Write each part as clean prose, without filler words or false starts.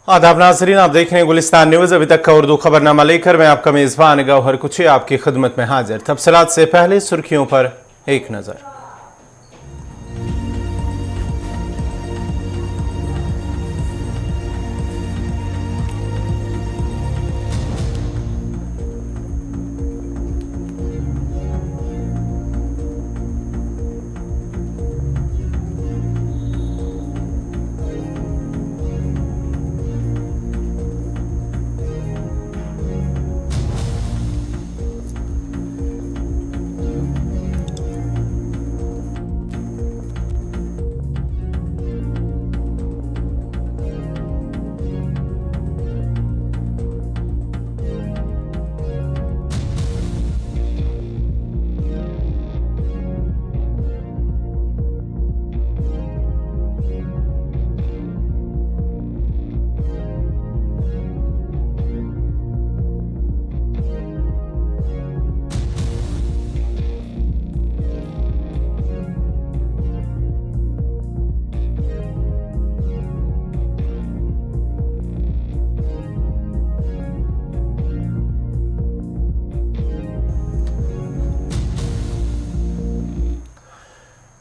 आदाब नाज़रीन, आप देख रहे हैं गुलिस्तान न्यूज़। अभी तक का उर्दू खबरनामा लेकर मैं आपका मेज़बान गौहर कुची आपकी खिदमत में हाजिर। तफसीलात से पहले सुर्खियों पर एक नज़र।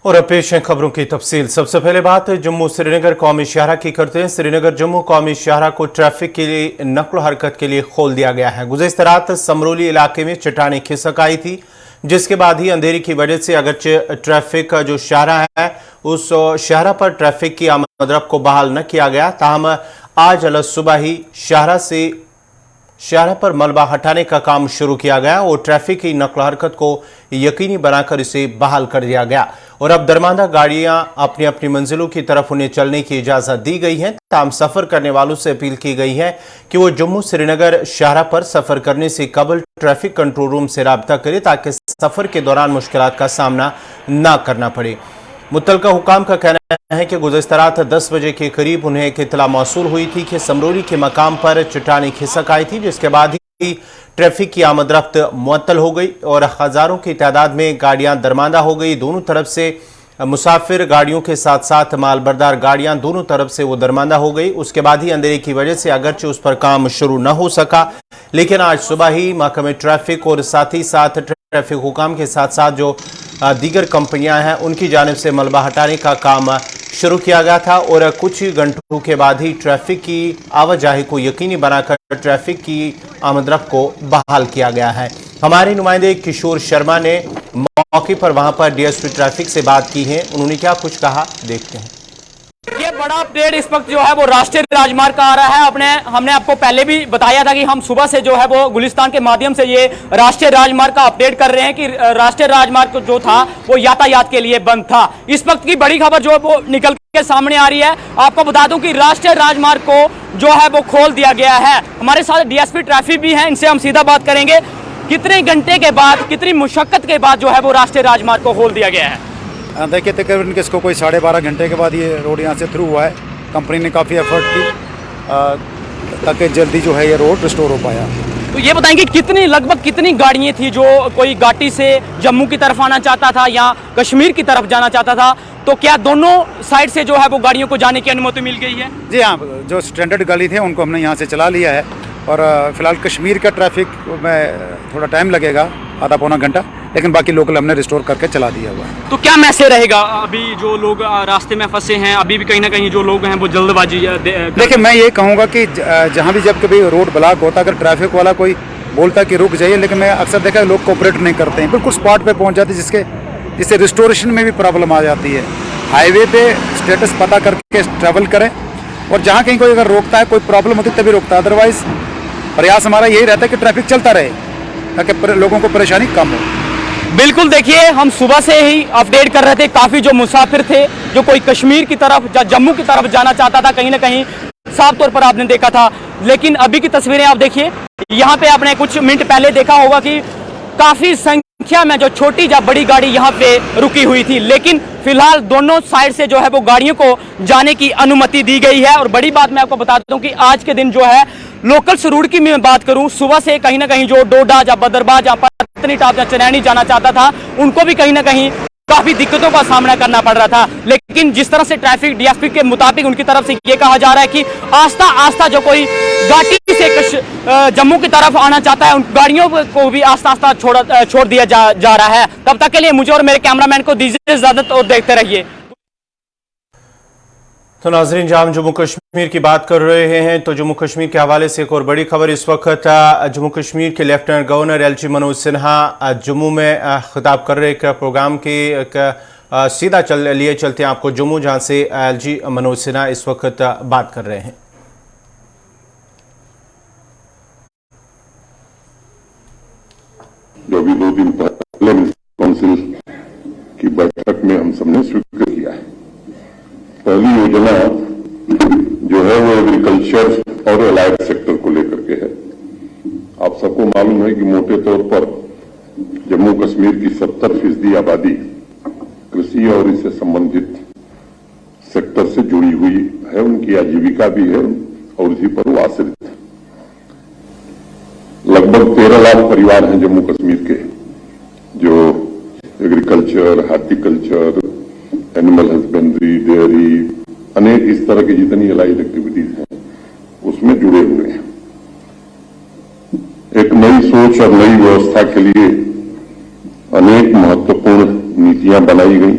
और अब पेश है खबरों की तफसील। सबसे पहले बात जम्मू श्रीनगर कौमी शाहरा की करते हैं। श्रीनगर जम्मू कौमी शाहरा को ट्रैफिक के लिए नकल हरकत के लिए खोल दिया गया है। गुज़श्ता रात समरोली इलाके में चट्टानें खिसक आई थी, जिसके बाद ही अंधेरी की वजह से अगरचे ट्रैफिक का जो शाहरा है उस शाहरा पर ट्रैफिक की आमद-रफ्त को बहाल न किया गया। ताहम आज अलग सुबह ही शाहरा पर मलबा हटाने का काम शुरू किया गया और ट्रैफिक की नकल हरकत को यकीनी बनाकर इसे बहाल कर दिया गया और अब दरमांदा गाड़ियां अपनी अपनी मंजिलों की तरफ उन्हें चलने की इजाज़त दी गई है। ताम सफ़र करने वालों से अपील की गई है कि वो जम्मू श्रीनगर शाहरा पर सफ़र करने से कबल ट्रैफिक कंट्रोल रूम से रब्ता करें ताकि सफ़र के दौरान मुश्किलात का सामना न करना पड़े। मुतलका हुकाम का कहना है कि गुज़श्ता रात 10 बजे के करीब उन्हें एक इत्तला मौसूल हुई थी कि समरोली के मकाम पर चट्टानें खिसक आई थी, जिसके बाद ही ट्रैफिक की आमद-रफ्त मुअत्तल हो गई और हज़ारों की तादाद में गाड़ियां दरमांदा हो गई। दोनों तरफ से मुसाफिर गाड़ियों के साथ साथ मालबरदार गाड़ियां दोनों तरफ से वो दरमांदा हो गई। उसके बाद ही अंधेरे की वजह से अगरचे उस पर काम शुरू न हो सका, लेकिन आज सुबह ही महकमे ट्रैफिक और साथ ही साथ ट्रैफिक हुकाम के साथ साथ जो दीगर कंपनियां हैं उनकी जानिब से मलबा हटाने का काम शुरू किया गया था और कुछ ही घंटों के बाद ही ट्रैफिक की आवाजाही को यकीनी बनाकर ट्रैफिक की आमद-रफ्त को बहाल किया गया है। हमारे नुमाइंदे किशोर शर्मा ने मौके पर वहां पर डीएसपी ट्रैफिक से बात की है, उन्होंने क्या कुछ कहा देखते हैं। ये बड़ा अपडेट इस वक्त जो है वो राष्ट्रीय राजमार्ग का आ रहा है। हमने आपको पहले भी बताया था कि हम सुबह से जो है वो गुलिस्तान के माध्यम से ये राष्ट्रीय राजमार्ग का अपडेट कर रहे हैं कि राष्ट्रीय राजमार्ग जो था वो यातायात के लिए बंद था। इस वक्त की बड़ी खबर जो है वो निकल के सामने आ रही है। आपको बता दूं कि राष्ट्रीय राजमार्ग को जो है वो खोल दिया गया है। हमारे साथ डीएसपी ट्रैफिक भी है, इनसे हम सीधा बात करेंगे। कितने घंटे के बाद, कितनी मुशक्कत के बाद जो है वो राष्ट्रीय राजमार्ग को खोल दिया गया है? देखिए तकरीबन इसको कोई 12.5 घंटे के बाद ये रोड यहाँ से थ्रू हुआ है। कंपनी ने काफ़ी एफर्ट की ताकि जल्दी जो है ये रोड रिस्टोर हो पाया। तो ये बताएंगे लगभग कितनी गाड़ियाँ थी जो कोई घाटी से जम्मू की तरफ आना चाहता था या कश्मीर की तरफ जाना चाहता था, तो क्या दोनों साइड से जो है वो गाड़ियों को जाने की अनुमति मिल गई है? जी हाँ, जो स्टैंडर्ड गली थे उनको हमने यहाँ से चला लिया है और फिलहाल कश्मीर का ट्रैफिक में थोड़ा टाइम लगेगा, आधा पौना घंटा, लेकिन बाकी लोकल हमने रिस्टोर करके चला दिया हुआ है। तो क्या मैसेज रहेगा अभी जो लोग रास्ते में फंसे हैं, अभी भी कहीं ना कहीं जो लोग हैं वो जल्दबाजी? देखिए मैं ये कहूँगा कि जहाँ भी जब कभी रोड ब्लॉक होता, अगर ट्रैफिक वाला कोई बोलता कि रुक जाइए, लेकिन मैं अक्सर देखा है लोग कोऑपरेट नहीं करते हैं, बिल्कुल स्पॉट पे पहुँच जाते हैं, जिससे रिस्टोरेशन में भी प्रॉब्लम आ जाती है। हाईवे पे स्टेटस पता करके ट्रैवल करें और जहाँ कहीं कोई अगर रोकता है, कोई प्रॉब्लम होती है तभी रोकता है, अदरवाइज प्रयास हमारा यही रहता है कि ट्रैफिक चलता रहे ताकि लोगों को परेशानी कम हो। बिल्कुल, देखिए हम सुबह से ही अपडेट कर रहे थे। काफ़ी जो मुसाफिर थे जो कोई कश्मीर की तरफ या जम्मू की तरफ जाना चाहता था, कहीं ना कहीं साफ तौर पर आपने देखा था। लेकिन अभी की तस्वीरें आप देखिए, यहाँ पे आपने कुछ मिनट पहले देखा होगा कि काफ़ी संख्या में जो छोटी या बड़ी गाड़ी यहाँ पे रुकी हुई थी, लेकिन फिलहाल दोनों साइड से जो है वो गाड़ियों को जाने की अनुमति दी गई है। और बड़ी बात मैं आपको बता दूं कि आज के दिन जो है लोकल रूट की मैं बात करूं, सुबह से कहीं ना कहीं जो डोडा या बदरबाज या पत्नीटाप या चनैनी जाना चाहता था, उनको भी कहीं ना कहीं काफी दिक्कतों का सामना करना पड़ रहा था। लेकिन जिस तरह से ट्रैफिक डीएसपी के मुताबिक उनकी तरफ से ये कहा जा रहा है कि आस्ता आस्ता जो कोई घाटी से जम्मू की तरफ आना चाहता है उन गाड़ियों को भी आस्ता आस्ता छोड़ दिया जा रहा है। तब तक के लिए मुझे और मेरे कैमरामैन को दीजिए इजाजत और देखते रहिए। तो नाजरीन, जहां हम जम्मू कश्मीर की बात कर रहे हैं तो जम्मू कश्मीर के हवाले से एक और बड़ी खबर इस वक्त जम्मू कश्मीर के lieutenant governor LG Manoj Sinha Jammu में खिताब कर रहे एक प्रोग्राम के सीधा लिए चलते हैं आपको जम्मू, जहां से एलजी मनोज सिन्हा इस वक्त बात कर रहे हैं। जो अभी 2 दिन पहले काउंसिल की बैठक में हम सबने स्वीकृत किया है। पहली योजना जो है वो एग्रीकल्चर और एलाइड सेक्टर को लेकर के है। आप सबको मालूम है कि मोटे तौर पर जम्मू कश्मीर की 70% आबादी कृषि और इससे संबंधित सेक्टर से जुड़ी हुई है, उनकी आजीविका भी है और इसी पर वो आश्रित है। लगभग 13 लाख परिवार हैं जम्मू कश्मीर के जो agriculture, horticulture, animal husbandry, dairy, अनेक इस तरह की जितनी एलाइड एक्टिविटीज हैं उसमें जुड़े हुए हैं। एक नई सोच और नई व्यवस्था के लिए अनेक महत्वपूर्ण नीतियां बनाई गई।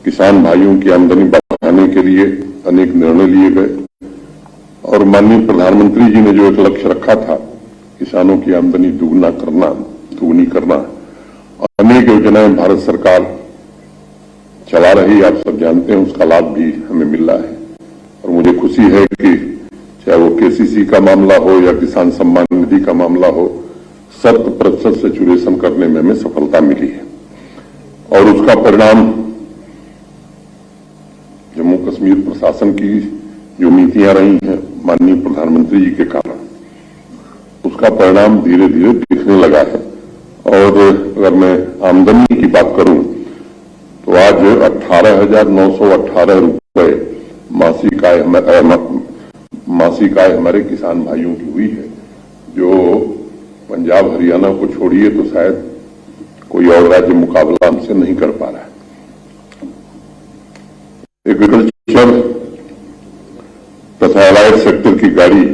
किसान भाइयों की आमदनी बढ़ाने के लिए अनेक निर्णय लिए गए और माननीय प्रधानमंत्री जी ने जो एक लक्ष्य रखा था किसानों की आमदनी दुगनी करना, अनेक योजनाएं भारत सरकार चला रही, आप सब जानते हैं, उसका लाभ भी हमें मिल रहा है। और मुझे खुशी है कि चाहे वो केसीसी का मामला हो या किसान सम्मान निधि का मामला हो, 100% सैचुरेशन करने में हमें सफलता मिली है और उसका परिणाम जम्मू कश्मीर प्रशासन की जो नीतियां रही हैं माननीय प्रधानमंत्री जी के कारण, उसका परिणाम धीरे धीरे दिखने लगा है। और अगर मैं आमदनी की बात करूं तो आज 18,918 रुपए मासिक आय हमारे किसान भाइयों की हुई है, जो पंजाब हरियाणा को छोड़िए तो शायद कोई और राज्य मुकाबला हमसे नहीं कर पा रहा है। एग्रीकल्चर तथा एलाइड सेक्टर की गाड़ी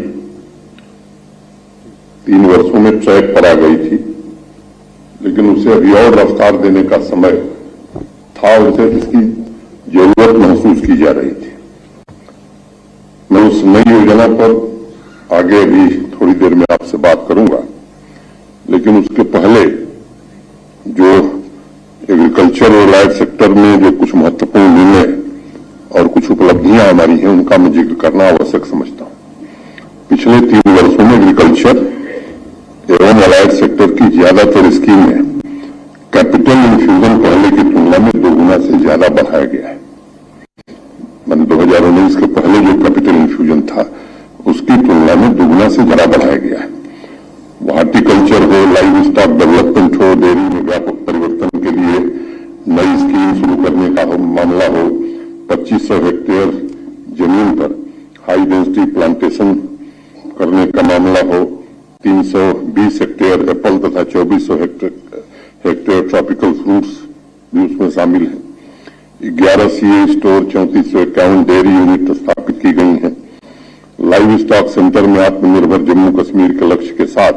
3 वर्षों में ट्रैक पर आ गई थी, लेकिन उसे अभी और रफ्तार देने का समय था, उसे इसकी जरूरत महसूस की जा रही थी। मैं उस नई योजना पर आगे भी थोड़ी देर में आपसे बात करूंगा, लेकिन उसके पहले जो एग्रीकल्चर और एलाइड सेक्टर में जो कुछ महत्वपूर्ण निर्णय और कुछ उपलब्धियां हमारी हैं उनका मैं जिक्र करना आवश्यक समझता हूं। पिछले 3 वर्षों में एग्रीकल्चर एवं एलाइड सेक्टर की ज्यादातर स्कीमें कैपिटल इन्फ्यूजन पहले की तुलना में 2 गुना से ज्यादा बढ़ाया गया है। मैंने 2019 के पहले जो कैपिटल इन्फ्यूजन था उसकी तुलना में 2 गुना से ज्यादा बढ़ाया गया है। वो हार्टिकल्चर हो, लाइव स्टॉक डेवलपमेंट हो, डेयरी में व्यापक परिवर्तन के लिए नई स्कीम शुरू करने का मामला हो, 2500 हेक्टेयर जमीन पर हाई डेंसिटी प्लांटेशन करने का मामला हो, 320 हेक्टेयर एप्पल तथा 2400 हेक्टेयर ट्रॉपिकल फ्रूट्स भी उसमें शामिल हैं। 11 सीए स्टोर, 3451 डेयरी यूनिट स्थापित की गई हैं। लाइव स्टॉक सेंटर में आत्मनिर्भर जम्मू कश्मीर के लक्ष्य के साथ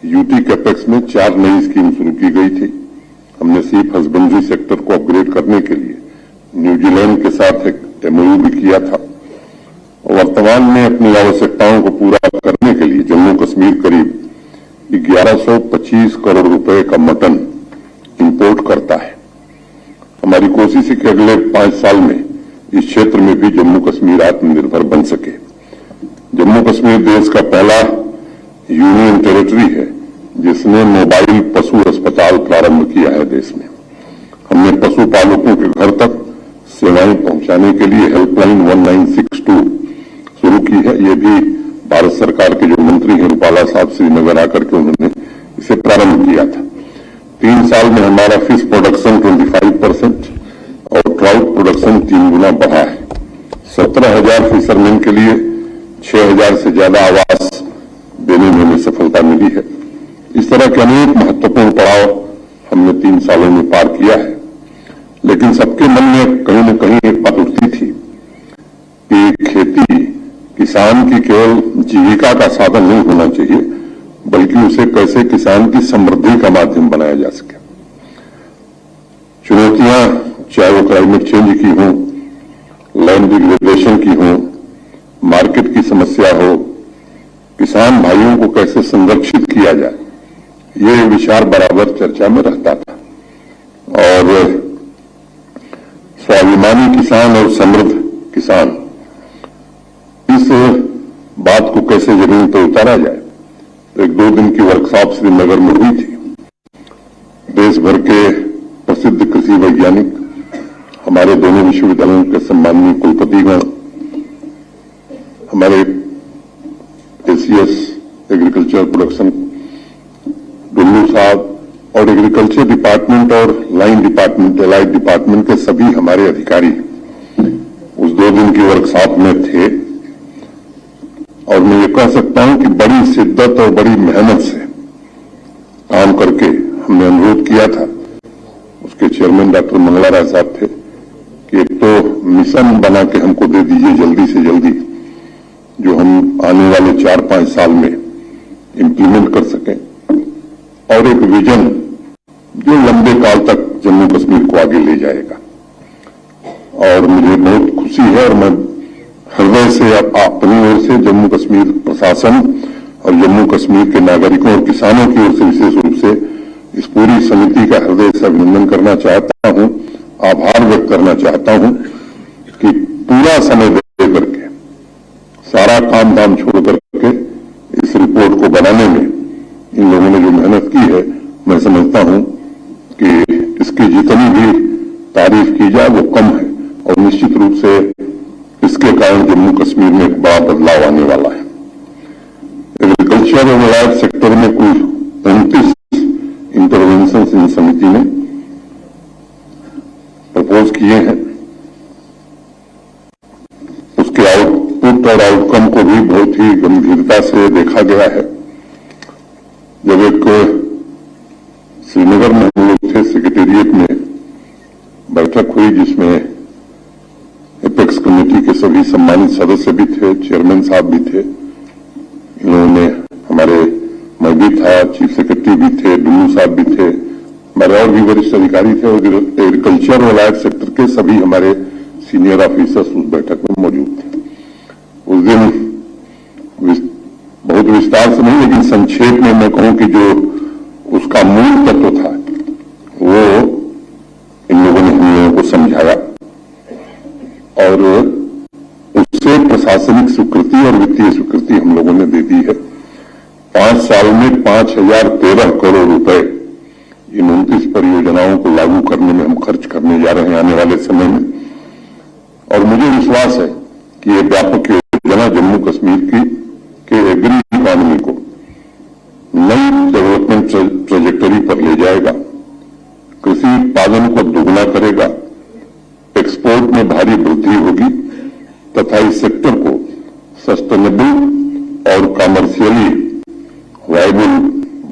यूटी कैपेक्स में 4 नई स्कीम शुरू की गई थी। हमने सीप हस्बेंड्री सेक्टर को अपग्रेड करने के लिए न्यूजीलैंड के साथ एक एमओयू भी किया था। वर्तमान में अपनी आवश्यकताओं को पूरा करने के लिए जम्मू कश्मीर करीब 1125 करोड़ रुपए का मटन इंपोर्ट करता है। हमारी कोशिश है कि अगले 5 साल में इस क्षेत्र में भी जम्मू कश्मीर आत्मनिर्भर बन सके। जम्मू कश्मीर देश का पहला यूनियन टेरिटरी है जिसने मोबाइल पशु अस्पताल प्रारंभ किया है देश में। हमने पशुपालकों के घर तक सेवाएं पहुंचाने के लिए हेल्पलाइन 1962 शुरू की है। ये भी भारत सरकार के जो मंत्री हैं रूपाला साहब श्रीनगर आकर के उन्होंने इसे प्रारंभ किया था। 3 साल में हमारा फिश प्रोडक्शन 25% और ट्राउट प्रोडक्शन 3 गुना बढ़ा है। 17,000 फिशरमैन के लिए 6,000 से ज्यादा आवास देने में हमें सफलता मिली है। इस तरह के अनेक महत्वपूर्ण पड़ाव हमने 3 सालों में पार किया है लेकिन सबके मन में कहीं न कहीं एक बात उठती थी कि खेती किसान की केवल जीविका का साधन नहीं होना चाहिए, बल्कि उसे कैसे किसान की समृद्धि का माध्यम बनाया जा सके। चुनौतियां चाहे वो क्लाइमेट चेंज की हो, लैंड डिग्रेडेशन की हो, मार्केट की समस्या हो, किसान भाइयों को कैसे संरक्षित किया जाए, ये विचार बराबर चर्चा में रहता था। और स्वाभिमानी किसान और समृद्ध किसान, इस बात को कैसे जमीन पर उतारा जाए, तो 1-2 दिन की वर्कशॉप श्रीनगर में हुई थी। देश भर के प्रसिद्ध कृषि वैज्ञानिक, हमारे दोनों विश्वविद्यालयों के सम्माननीय कुलपतिगण, हमारे एसीएस एग्रीकल्चर प्रोडक्शन डुल्लू साहब और एग्रीकल्चर डिपार्टमेंट और लाइन डिपार्टमेंट, एलाइड डिपार्टमेंट के सभी हमारे अधिकारी उस 2 दिन की वर्कशॉप में थे। और मैं ये कह सकता हूं कि बड़ी शिद्दत और बड़ी मेहनत से काम करके हमने अनुरोध किया था, उसके चेयरमैन डॉक्टर मंगला राय साहब थे, कि एक तो मिशन बना के हमको दे दीजिए जल्दी से जल्दी, जो हम आने वाले 4-5 साल में इंप्लीमेंट कर सकें, और एक विजन जो लंबे काल तक जम्मू कश्मीर को आगे ले जाएगा। और मुझे बहुत खुशी है और मैं हृदय से अपनी ओर से जम्मू कश्मीर प्रशासन और जम्मू कश्मीर के नागरिकों और किसानों की ओर से विशेष रूप से इस पूरी समिति का हृदय से अभिनंदन करना चाहता हूं, आभार व्यक्त करना चाहता हूं कि पूरा समय दे करके, सारा काम धाम छोड़ करके इस रिपोर्ट को बनाने में इन लोगों ने जो मेहनत की है, मैं समझता हूं कि इसकी जितनी भी तारीफ की जाए वो कम है। और निश्चित रूप से इसके कारण जम्मू कश्मीर में एक बड़ा बदलाव आने वाला है। एग्रीकल्चर और एलाइड सेक्टर में कुल 29 इंटरवेंशन इन समिति ने प्रपोज किए हैं। उसके आउटपुट और आउटकम को भी बहुत ही गंभीरता से देखा गया है। जब एक श्रीनगर में हम लोग थे, सेक्रेटेरिएट में बैठक हुई जिसमें एपेक्स कमेटी के सभी सम्मानित सदस्य भी थे, चेयरमैन साहब भी थे, इन्होंने हमारे, मैं भी था, चीफ सेक्रेटरी भी थे, डुल्लू साहब भी थे, हमारे और भी वरिष्ठ अधिकारी थे, और एग्रीकल्चर और एलाइड सेक्टर के सभी हमारे सीनियर ऑफिसर्स उस बैठक में मौजूद थे। उस दिन बहुत विस्तार से नहीं, लेकिन संक्षेप में मैं कहूं कि जो उसका मूल तत्व था वो इन लोगों ने हम लोगों को समझाया, और उससे प्रशासनिक स्वीकृति और वित्तीय स्वीकृति हम लोगों ने दे दी है। 5 साल में 5013 करोड़ रुपए इन 29 परियोजनाओं को लागू करने में हम खर्च करने जा रहे हैं आने वाले समय में। और मुझे विश्वास है कि ये व्यापक योजना जम्मू कश्मीर के एग्री इकोनॉमी को नई डेवलपमेंट ट्रेजेक्टरी पर ले जाएगा, कृषि उत्पादन को दोगुना करेगा, एक्सपोर्ट में भारी वृद्धि होगी तथा इस सेक्टर को सस्टेनेबल और कमर्शियली वायबल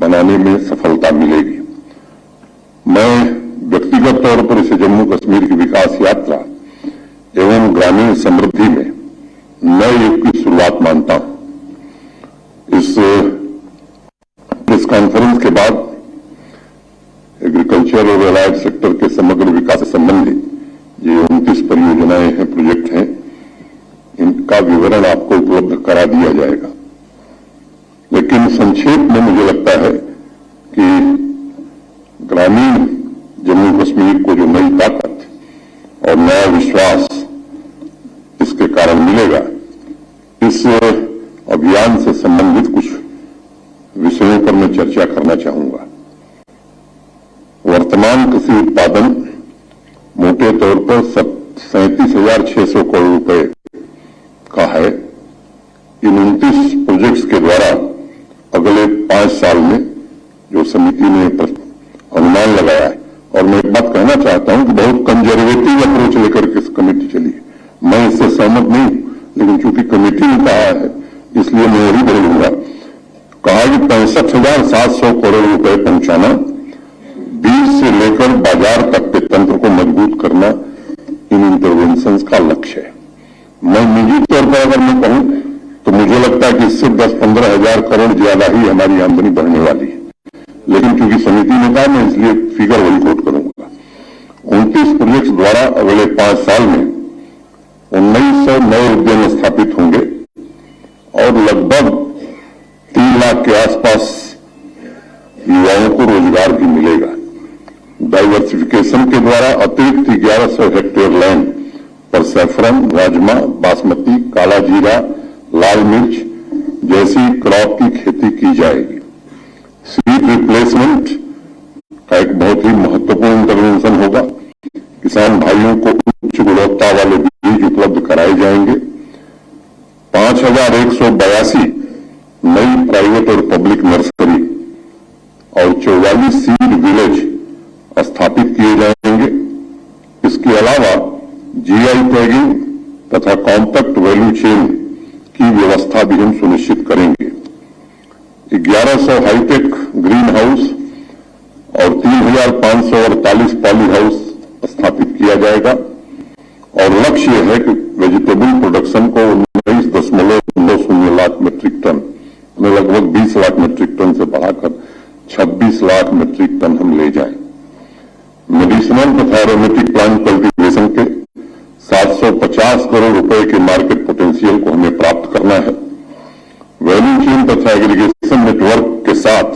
बनाने में सफलता मिलेगी। मैं व्यक्तिगत तौर पर इसे जम्मू कश्मीर की विकास यात्रा एवं ग्रामीण समृद्धि में नए युग की शुरुआत मानता हूं। इस कॉन्फ्रेंस के बाद एग्रीकल्चर और एलाइड सेक्टर के समग्र विकास से संबंधित ये 29 परियोजनाएं हैं, प्रोजेक्ट हैं, इनका विवरण आपको उपलब्ध करा दिया जाएगा। लेकिन संक्षेप में मुझे लगता है कि ग्रामीण जम्मू कश्मीर को जो नई ताकत और नया विश्वास इसके कारण मिलेगा, इस अभियान से संबंधित कुछ विषयों पर मैं चर्चा करना चाहूंगा। वर्तमान कृषि उत्पादन मोटे तौर पर 37,600 करोड़ रुपए का है। इन 29 प्रोजेक्ट्स के द्वारा अगले 5 साल में जो समिति ने अनुमान लगाया है, और मैं एक बात कहना चाहता हूं कि बहुत कंजर्वेटिव अप्रोच लेकर के कमेटी चली है। मैं इससे सहमत नहीं हूं, लेकिन चूंकि कमेटी ने कहा है इसलिए मैं वही बोलूंगा। कहा कि 65,700 करोड़ रुपए पहुंचाना 20 बीज से लेकर बाजार तक के तंत्र को मजबूत करना इन इंटरवेंशंस का लक्ष्य है। मैं निजी तौर पर अगर मैं कहूं तो मुझे लगता है कि इससे 10-15 हजार करोड़ ज्यादा ही हमारी आमदनी बढ़ने वाली है, लेकिन क्योंकि समिति ने कहा मैं इसलिए फिगर वही कोट करूंगा। 29 प्रोजेक्ट्स द्वारा अगले 5 साल में 1900 नए उद्यम स्थापित होंगे और लगभग 3 लाख के आसपास युवाओं को रोजगार भी मिलेगा। डाइवर्सिफिकेशन के द्वारा अतिरिक्त 1100 हेक्टेयर लैंड पर सैफरन, राजमा, बासमती, काला जीरा, लाल मिर्च जैसी क्रॉप की खेती की जाएगी। सीड रिप्लेसमेंट का एक बहुत ही महत्वपूर्ण इंटरवेंशन होगा। किसान भाइयों को उच्च गुणवत्ता वाले बीज उपलब्ध कराए जाएंगे। 5182 नई प्राइवेट और पब्लिक नर्सरी और 44 सीड विलेज स्थापित किए जाएंगे। इसके अलावा जीआई टैगिंग तथा कॉम्पैक्ट वैल्यू चेन की व्यवस्था भी हम सुनिश्चित करेंगे। 1100 हाईटेक ग्रीन हाउस और 3548 पॉली हाउस स्थापित किया जाएगा और लक्ष्य है कि वेजिटेबल प्रोडक्शन को 19.90 लाख मीट्रिक टन में लगभग 20 लाख मीट्रिक टन से बढ़ाकर 26 लाख मीट्रिक टन हम ले जाएं। मेडिसिनल तथा एरोमेटिक प्लांट कल्टीवेशन के 750 करोड़ रुपए के मार्केट पोटेंशियल को हमें प्राप्त करना है। वैल्यू चेन तथा एग्रीगेशन नेटवर्क के साथ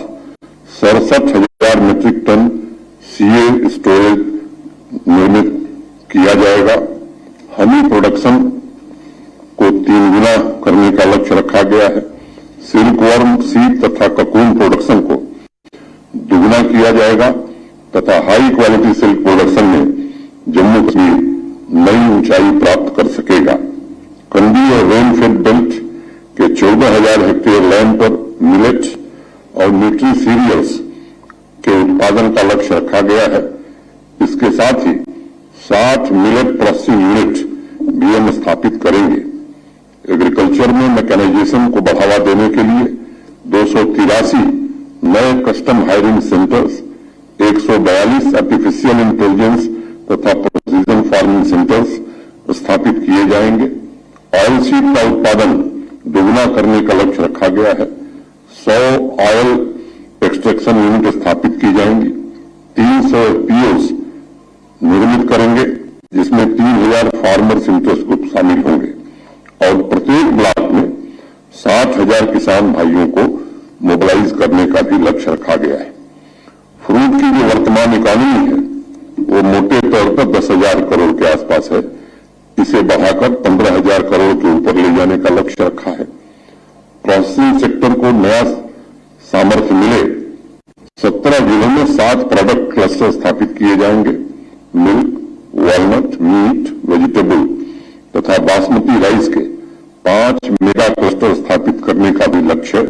67,000 मीट्रिक टन सीए स्टोरेज निर्मित किया जाएगा। हनी प्रोडक्शन को 3 गुना करने का लक्ष्य रखा गया है। सिल्क वर्म सीड तथा ककून प्रोडक्शन को दुगना किया जाएगा तथा हाई क्वालिटी सिल्क प्रोडक्शन में जम्मू कश्मीर नई ऊंचाई प्राप्त कर सकेगा। कंडी और रेनफेड बेल्ट के 14,000 हेक्टेयर लैंड पर मिलेट और न्यूट्री सीरियल्स के उत्पादन का लक्ष्य रखा गया है। इसके साथ ही 60 मिलेट प्रोसेसिंग यूनिट भी हम स्थापित करेंगे। एग्रीकल्चर में मैकेनाइजेशन को बढ़ावा देने के लिए 283 नए custom hiring centres, 142 artificial intelligence तथा प्रोसीजन फार्मिंग सेंटर्स स्थापित किए जाएंगे। ऑयल सीड का उत्पादन दोगुना करने का लक्ष्य रखा गया है। 100 ऑयल एक्सट्रैक्शन यूनिट स्थापित की जाएंगी। 300 एफपीओस निर्मित करेंगे जिसमें 3000 फार्मर्स इंटरेस्ट ग्रुप शामिल होंगे और प्रत्येक ब्लॉक में 60,000 किसान भाइयों को मोबिलाइज करने का भी लक्ष्य रखा गया है। फ्रूट की जो वर्तमान इकॉनमी है वो मोटे तौर पर 10,000 करोड़ के आसपास है। इसे बढ़ाकर 15,000 करोड़ के ऊपर ले जाने का लक्ष्य रखा है। प्रोसेसिंग सेक्टर को नया सामर्थ्य मिले 17 जिलों में 7 प्रोडक्ट क्लस्टर स्थापित किए जाएंगे। मिल्क, वॉलनट, मीट, वेजिटेबल तथा बासमती राइस के 5 मेगा क्लस्टर स्थापित करने का भी लक्ष्य है।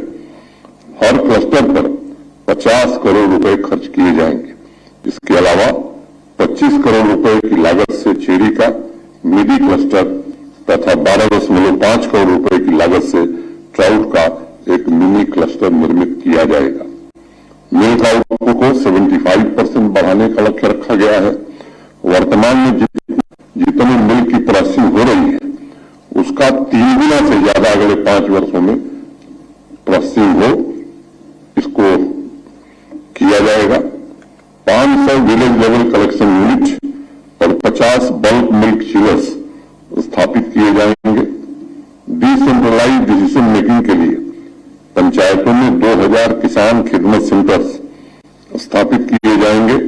हर क्लस्टर पर 50 करोड़ रुपए खर्च किए जाएंगे। इसके अलावा 25 करोड़ रुपए की लागत से चेरी का मिडी क्लस्टर तथा 12.5 करोड़ रुपए की लागत से ट्राउट का एक मिनी क्लस्टर निर्मित किया जाएगा। मिल्क आउटपुट को 75% बढ़ाने का लक्ष्य रखा गया है। वर्तमान में जितनी मिल्क की प्रोसेसिंग हो रही है उसका 3 गुना से ज्यादा अगले 5 वर्षों में प्रोसेसिंग हो इसको किया जाएगा। 500 विलेज लेवल कलेक्शन यूनिट और 50 बल्क मिल्क चिलर्स स्थापित किए जाएंगे। डिसेंट्रलाइज डिसीजन मेकिंग के लिए पंचायतों में 2000 किसान खिदमत सेंटर्स स्थापित किए जाएंगे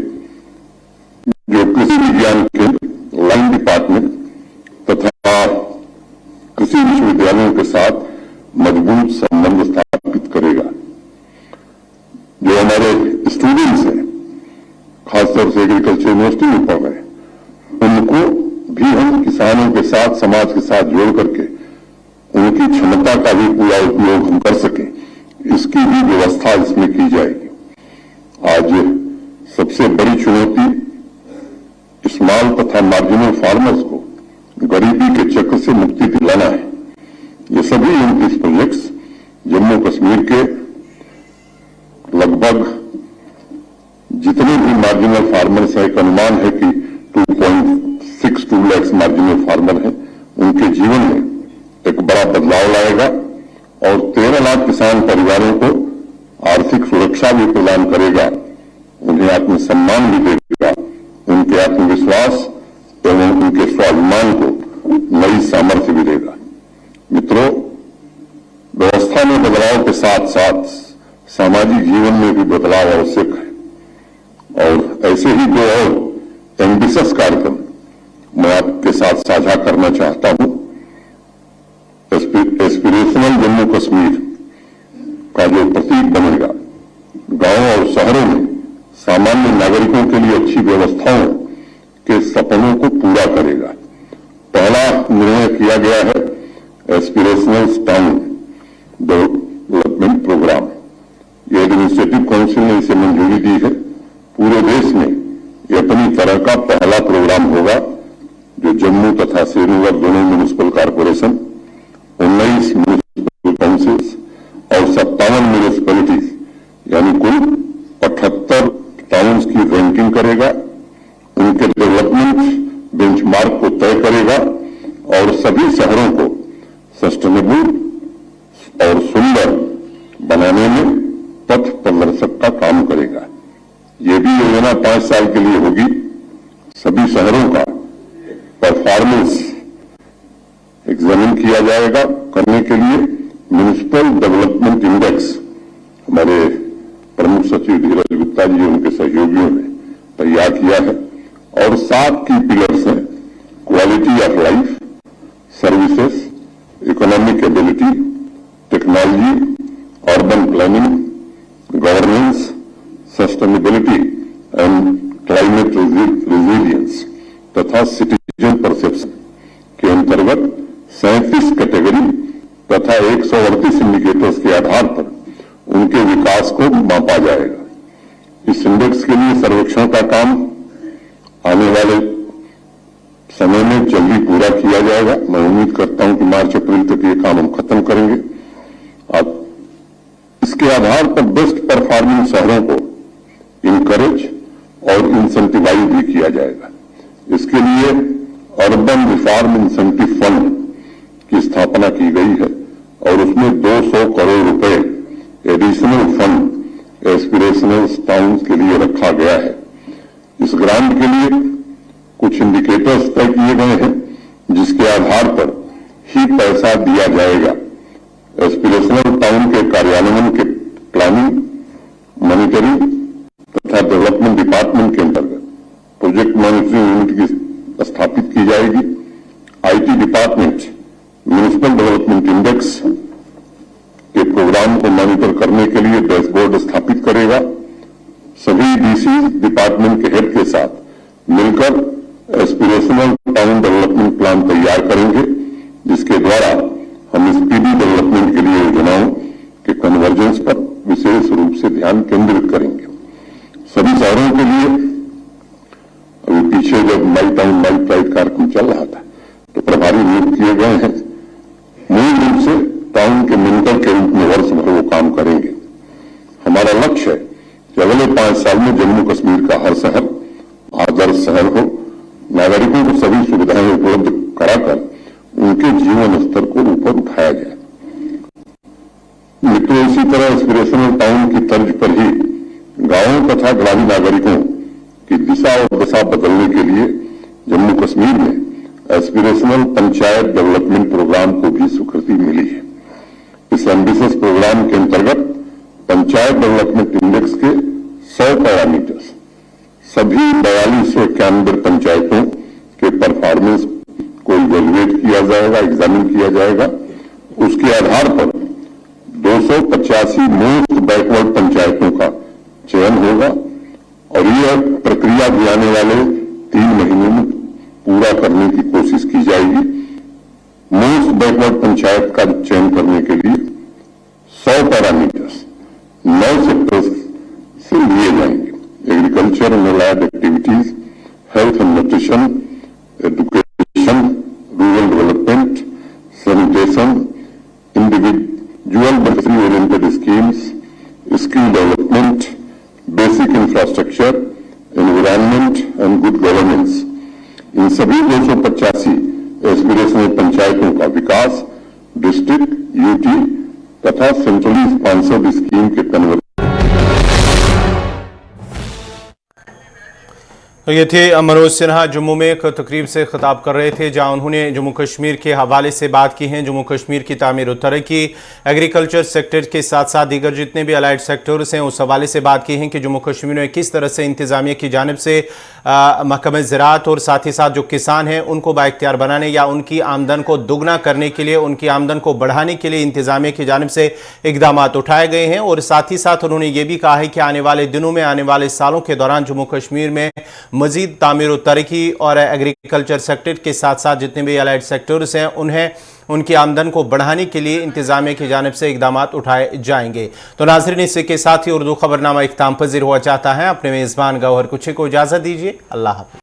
जो कृषि विज्ञान केंद्र, लाइन डिपार्टमेंट तथा कृषि विश्वविद्यालयों के साथ मजबूत संबंध स्थापित करेगा। जो हमारे स्टूडेंट्स हैं खासतौर से एग्रीकल्चर यूनिवर्सिटी में पढ़ रहे हैं उनको भी हम किसानों के साथ, समाज के साथ जोड़ करके उनकी क्षमता का भी पूरा उपयोग हम कर सकें, इसकी भी व्यवस्था इसमें की जाएगी। आज सबसे बड़ी चुनौती स्मॉल तथा मार्जिनल फार्मर्स को गरीबी के चक्र से मुक्ति दिलाना है। ये सभी 29 प्रोजेक्ट्स जम्मू कश्मीर के लगभग जितने भी मार्जिनल मार्जिनल फार्मर्स है, एक अनुमान है कि 2.62 लाख मार्जिनल फार्मर हैं, उनके जीवन में एक बड़ा बदलाव लाएगा और 13 लाख किसान परिवारों को आर्थिक सुरक्षा भी प्रदान करेगा, उन्हें आत्मसम्मान भी देगा, उनके आत्मविश्वास एवं उनके स्वाभिमान को नई सामर्थ्य भी देगा। मित्रों, व्यवस्था में बदलाव के साथ साथ सामाजिक जीवन में भी बदलाव आवश्यक है और ऐसे ही दो और एम्बिशियस कार्यक्रम मैं आपके साथ साझा करना चाहता हूं। एस्पिरेशनल जम्मू कश्मीर का जो प्रतीक बनेगा, गांव और शहरों में सामान्य नागरिकों के लिए अच्छी व्यवस्थाओं के सपनों को पूरा करेगा। पहला निर्णय किया गया है एस्पिरेशनल टाउन डेवलपमेंट प्रोग्राम। ये एडमिनिस्ट्रेटिव काउंसिल ने इसे मंजूरी दी है। पूरे देश में ये अपनी तरह का पहला प्रोग्राम होगा जो जम्मू तथा श्रीनगर दोनों म्यूनिसिपल कॉर्पोरेशन, 19 म्यूनिसिपल काउंसिल्स और 57 म्यूनिसिपैलिटीज यानी कुल 78 टाउन्स की रैंकिंग करेगा, उनके डेवलपमेंट बेंचमार्क को तय करेगा और सभी शहरों को सस्टेनेबल और सुंदर बनाने में पथ प्रदर्शक का काम करेगा। ये भी योजना 5 साल के लिए होगी। सभी शहरों का परफॉर्मेंस एग्जामिन किया जाएगा। करने के लिए म्यूनिसिपल डेवलपमेंट इंडेक्स हमारे प्रमुख सचिव धीरज गुप्ता जी उनके सहयोगियों ने तैयार किया है और 7 की पिलर्स हैं: quality of life, services, economic ability, technology, urban planning, governance, sustainability and climate resilience तथा सिटीजन परसेप्शन के अंतर्गत 37 कैटेगरी तथा 138 इंडिकेटर्स के आधार पर उनके विकास को मापा जाएगा। इस इंडेक्स के लिए सर्वेक्षण का काम आने वाले समय में जल्दी पूरा किया जाएगा। मैं उम्मीद करता हूं कि मार्च अप्रैल तक ये काम हम खत्म करेंगे। अब इसके आधार पर बेस्ट परफॉर्मिंग शहरों को इनकरेज और इंसेंटिवाइज भी किया जाएगा। इसके लिए अर्बन रिफॉर्म इंसेंटिव फंड की स्थापना की गई है और उसमें 200 करोड़ रुपए एडिशनल फंड एस्पिरेशनल टाउन्स के लिए रखा गया है। इस ग्रांट के लिए कुछ इंडिकेटर्स तय किए गए हैं जिसके आधार पर ही पैसा दिया जाएगा। एस्पिरेशनल टाउन के कार्यान्वयन के प्लानिंग, मॉनिटरिंग तथा डेवलपमेंट डिपार्टमेंट के अंतर्गत प्रोजेक्ट मॉनिटरिंग यूनिट की स्थापित की जाएगी। IT department municipal development index के प्रोग्राम को मॉनिटर करने के लिए डैशबोर्ड स्थापित करेगा। सभी डीसी डिपार्टमेंट के हेड के साथ मिलकर एस्पिरेशनल टाउन डेवलपमेंट प्लान तैयार करेंगे, जिसके द्वारा हम स्पीडी डेवलपमेंट के लिए योजनाओं के कन्वर्जेंस पर विशेष रूप से ध्यान केंद्रित करेंगे। सभी शहरों के लिए अभी पीछे जब माई टाउन माई प्राइड कार्यक्रम चल रहा था तो प्रभारी नियुक्त किए गए हैं। मूल रूप से टाउन के मेंटर के रूप में वर्ष भर वो काम करेंगे। हमारा लक्ष्य है कि अगले 5 साल में जम्मू कश्मीर का हर शहर आदर्श शहर हो, नागरिकों को सभी सुविधाएं उपलब्ध कराकर उनके जीवन स्तर को ऊपर उठाया जाए। मित्रों, इसी तरह एस्पिरेशनल टाउन की तर्ज पर ही गांवों तथा ग्रामीण नागरिकों की दिशा और दशा बदलने के लिए जम्मू कश्मीर में एस्पिरेशनल पंचायत डेवलपमेंट प्रोग्राम को भी स्वीकृति मिली है। इस एम्बिशियस प्रोग्राम के अंतर्गत पंचायत डेवलपमेंट इंडेक्स के 100 पैरामीटर्स सभी 4291 पंचायतों के परफॉर्मेंस को इवेल्युएट किया जाएगा, एग्जामिन किया जाएगा। उसके आधार पर 285 मोस्ट बैकवर्ड पंचायतों का चयन होगा और यह प्रक्रिया भी आने वाले 3 महीने में पूरा करने की कोशिश की जाएगी। मोस्ट बैकवर्ड पंचायत का चयन करने के लिए 100 पैरामीटर्स 9 सेक्टर्स से लिए जाएंगे: agriculture and allied activities, health and nutrition, education, rural development, sanitation, individual beneficiary oriented schemes, skill development, basic infrastructure, environment and good governance, इन सभी 285 एस्पिरेशनल पंचायतों का विकास डिस्ट्रिक्ट, यूटी तथा सेंट्रली स्पॉन्सर्ड स्कीम के कन्वर्ट। तो ये थे मनोज सिन्हा जम्मू में एक तकरीब से खिताब कर रहे थे, जहां उन्होंने जम्मू कश्मीर के हवाले से बात की है। जम्मू कश्मीर की तामीर और तरक्की, एग्रीकल्चर सेक्टर के साथ साथ दीगर जितने भी अलाइड सेक्टर्स हैं उस हवाले से बात की है कि जम्मू कश्मीर में किस तरह से इंतजामिया की जानिब से महकमे ज़राअत और साथ ही साथ जो किसान हैं उनको बाइख्तियार बनाने या उनकी आमदन को दुगना करने के लिए, उनकी आमदन को बढ़ाने के लिए इंतजामिया की जानिब से इकदाम उठाए गए हैं। और साथ ही साथ उन्होंने ये भी कहा है कि आने वाले दिनों में, आने वाले सालों के दौरान जम्मू कश्मीर में मजीद तामीर और तरक्की और एग्रीकल्चर सेक्टर के साथ साथ जितने भी अलाइड सेक्टर्स हैं उन्हें उनकी आमदन को बढ़ाने के लिए इंतजामिया की जानिब से इकदाम उठाए जाएंगे। तो नाज़रीन, इसी के साथ ही उर्दू खबरनामा इख्तिताम पज़ीर हुआ चाहता है। अपने मेज़बान गौहर कुछे को इजाज़त दीजिए। अल्लाह हाफ़िज़।